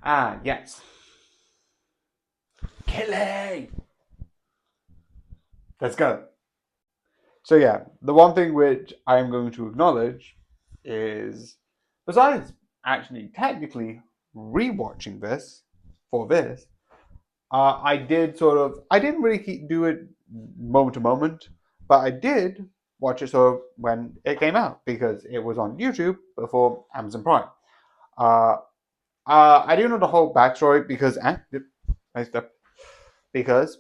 Yes. Killing! Let's go. So yeah, the one thing which I am going to acknowledge is, besides actually technically rewatching this for this, I didn't really do it moment to moment, but I did watch it sort of when it came out because it was on YouTube before Amazon Prime. Uh, I do know the whole backstory because, yep, I stepped, because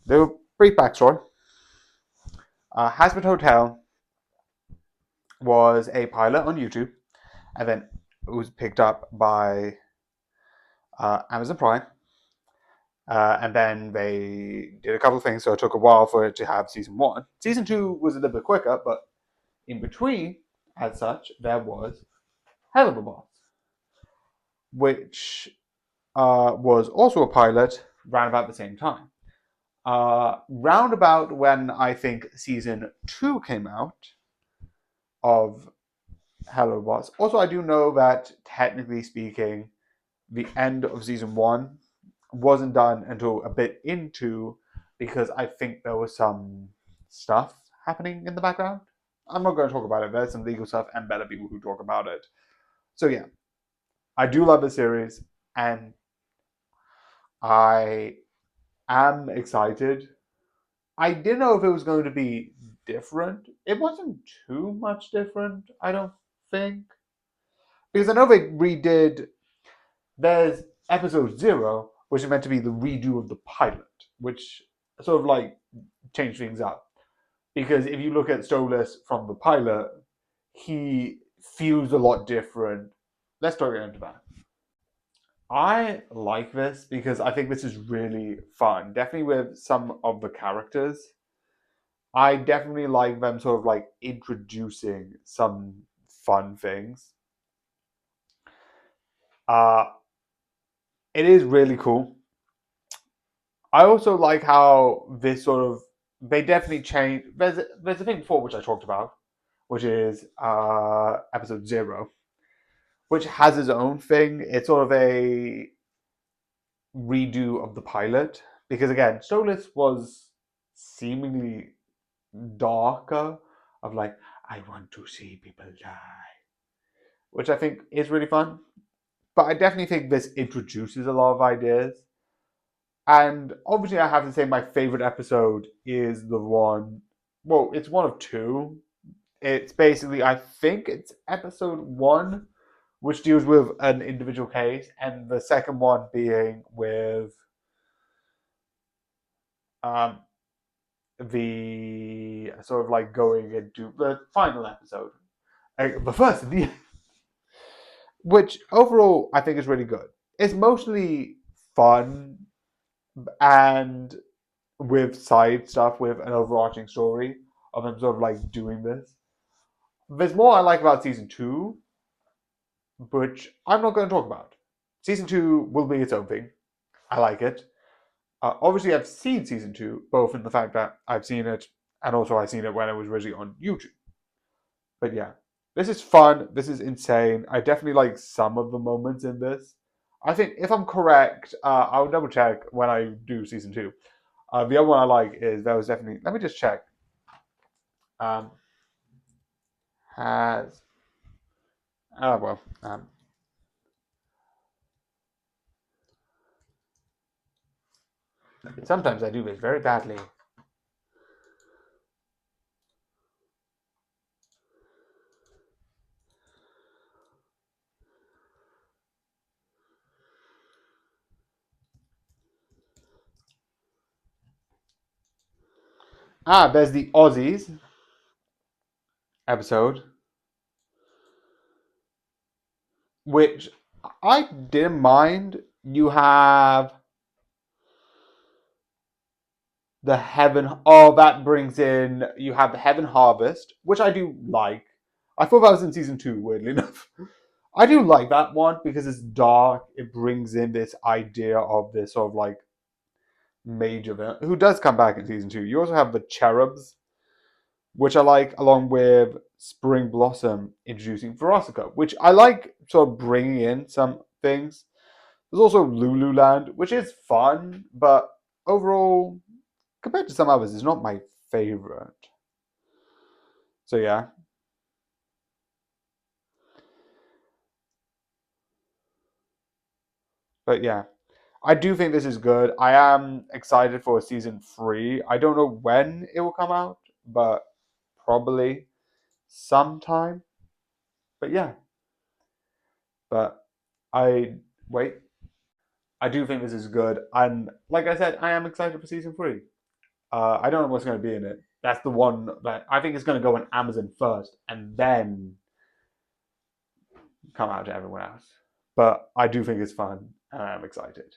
the brief backstory. Hazbin Hotel was a pilot on YouTube, and then it was picked up by Amazon Prime. And then they did a couple of things, so it took a while for it to have season one. Season two was a little bit quicker, but in between, as such, there was Helluva, which was also a pilot round about the same time. Round about when I think season two came out of Helluva. Also, I do know that technically speaking, the end of season one wasn't done until a bit into, because I think there was some stuff happening in the background. I'm not going to talk about it. There's some legal stuff and better people who talk about it. So yeah, I do love the series, and I am excited. I didn't know if it was going to be different. It wasn't too much different, I don't think, because I know they redid. There's episode zero, which is meant to be the redo of the pilot, which sort of like changed things up. Because if you look at Stolas from the pilot, he feels a lot different. Let's talk into that. I like this because I think this is really fun. Definitely with some of the characters. I definitely like them sort of like introducing some fun things. Uh, it is really cool. I also like how this sort of they definitely change. There's a thing before which I talked about, which is episode zero, which has its own thing. It's sort of a redo of the pilot because again, Stolas was seemingly darker, of like I want to see people die, which I think is really fun. But I definitely think this introduces a lot of ideas. And obviously, I have to say my favorite episode is the one. Well, it's one of two. It's basically, I think it's episode one, which deals with an individual case, and the second one being with um, the sort of like going into the final episode, the first of the, which overall I think is really good. It's mostly fun and with side stuff with an overarching story of him sort of like doing this. There's more I like about season two, which I'm not going to talk about. Season two will be its own thing. I like it. Obviously, I've seen season two, both in the fact that I've seen it and also I've seen it when it was originally on YouTube. But yeah, this is fun. This is insane. I definitely like some of the moments in this. I think, if I'm correct, I'll double check when I do season two. The other one I like is there was definitely. Let me just check. Um, has oh well. Sometimes I do this very badly. There's the Aussies episode, which I didn't mind. You have the Heaven. Oh, that brings in. You have the Heaven Harvest, which I do like. I thought that was in season two, weirdly enough. I do like that one because it's dark. It brings in this idea of this sort of like major villain who does come back in season two. You also have the Cherubs, which I like, along with Spring Blossom introducing Veronica, which I like sort of bringing in some things. There's also Lululand, which is fun, but overall, compared to some others, it's not my favorite. So yeah. But yeah, I do think this is good. I am excited for season 3. I don't know when it will come out, but probably sometime. But yeah, but I wait. I do think this is good, and like I said, I am excited for season 3. I don't know what's going to be in it. That's the one that I think is going to go on Amazon first, and then come out to everyone else. But I do think it's fun, and I'm excited.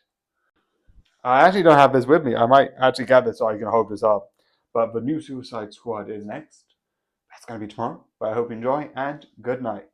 I actually don't have this with me. I might actually get this so I can hold this up. But the new Suicide Squad is next. That's going to be tomorrow. But I hope you enjoy, and good night.